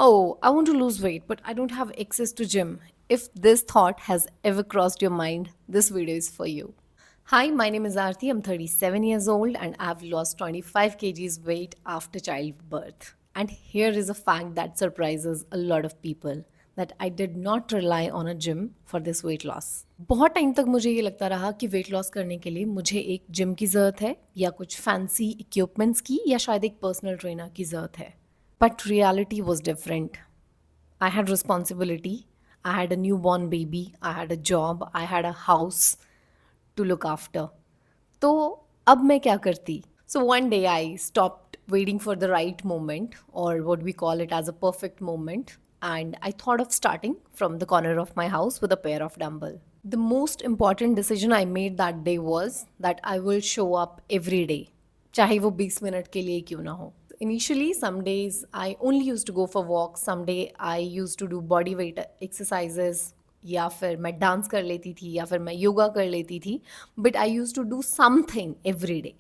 Oh, I want to lose weight, but I don't have access to gym. If this thought has ever crossed your mind, this video is for you. Hi, my name is Aarti. I'm 37 years old and I've lost 25 kgs weight after childbirth. And here is a fact that surprises a lot of people that I did not rely on a gym for this weight loss. बहुत time तक मुझे ये लगता रहा कि weight loss करने के लिए मुझे एक जिम की ज़रूरत है या कुछ फैंसी इक्विपमेंट्स की या शायद एक पर्सनल ट्रेनर की ज़रूरत है. But reality was different. I had responsibility. I had a newborn baby. I had a job. I had a house to look after. तो अब मैं क्या करती? So one day I stopped waiting for the right moment, or what we call it as a perfect moment, and I thought of starting from the corner of my house with a pair of dumbbell. The most important decision I made that day was that I will show up every day, चाहे वो 20 minute के लिए क्यों ना हो. Initially, some days I only used to go for walks. Some day I used to do body weight exercises. या फिर मैं डांस कर लेती थी या फिर मैं योगा कर लेती थी. But I used to do something every day.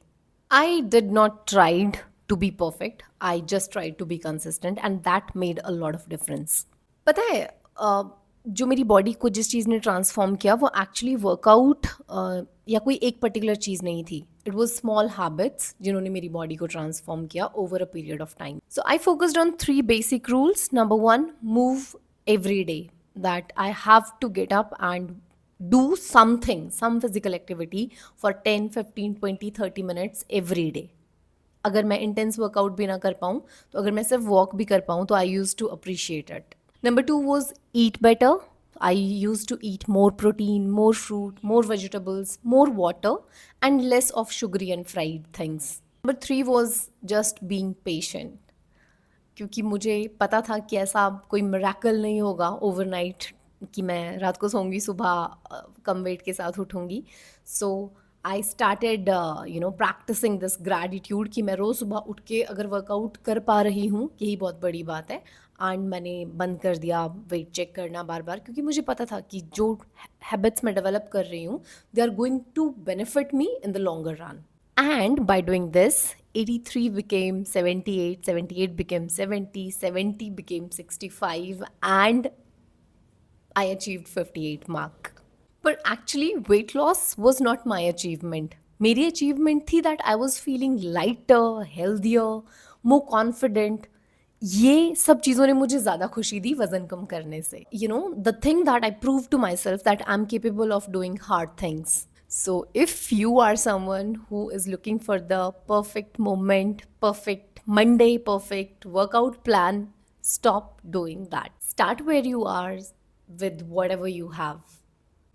I did not tried to be perfect. I just tried to be consistent and that made a lot of difference. पता है जो मेरी बॉडी को जिस चीज़ ने ट्रांसफॉर्म किया वो एक्चुअली वर्कआउट या कोई एक पर्टिकुलर चीज़ नहीं थी. इट वॉज स्मॉल हैबिट्स जिन्होंने मेरी बॉडी को ट्रांसफॉर्म किया over a period of time. So I focused on 3 basic rules. Number 1, move every day. That I have to get up and do something, some physical activity for 10, 15, 20, 30 minutes every day. अगर मैं intense workout भी ना कर पाऊँ तो अगर मैं सिर्फ वॉक भी कर पाऊँ तो I use to appreciate it. Number 2 was eat better. I used to eat more protein, more fruit, more vegetables, more water, and less of sugary and fried things. Number 3 was just being patient. क्योंकि मुझे पता था कि ऐसा कोई miracle नहीं होगा overnight कि मैं रात को सोऊंगी सुबह कम वेट के साथ उठूंगी. So I started practising this gratitude कि मैं रोज़ सुबह उठ के अगर वर्कआउट कर पा रही हूँ यही बहुत बड़ी बात है. एंड मैंने बंद कर दिया वेट चेक करना बार बार क्योंकि मुझे पता था कि जो हैबिट्स मैं डेवलप कर रही हूँ they are going to benefit me in the longer run. And by doing this, 83 became 78, 78 became 70, 70 became 65, and I achieved 58 mark. But actually, weight loss was not my achievement. मेरी achievement थी that I was feeling lighter, healthier, more confident. ये सब चीज़ों ने मुझे ज़्यादा खुशी दी वज़न कम करने से. You know, the thing that I proved to myself that I'm capable of doing hard things. So if you are someone who is looking for the perfect moment, perfect Monday, perfect workout plan, stop doing that. Start where you are with whatever you have.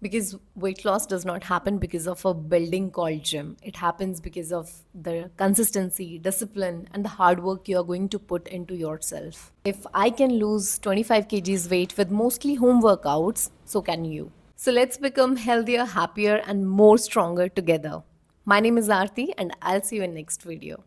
Because weight loss does not happen because of a building called gym. It happens because of the consistency, discipline, and the hard work you are going to put into yourself. If I can lose 25 kgs weight with mostly home workouts, so can you. So let's become healthier, happier, and more stronger together. My name is Aarti, and I'll see you in next video.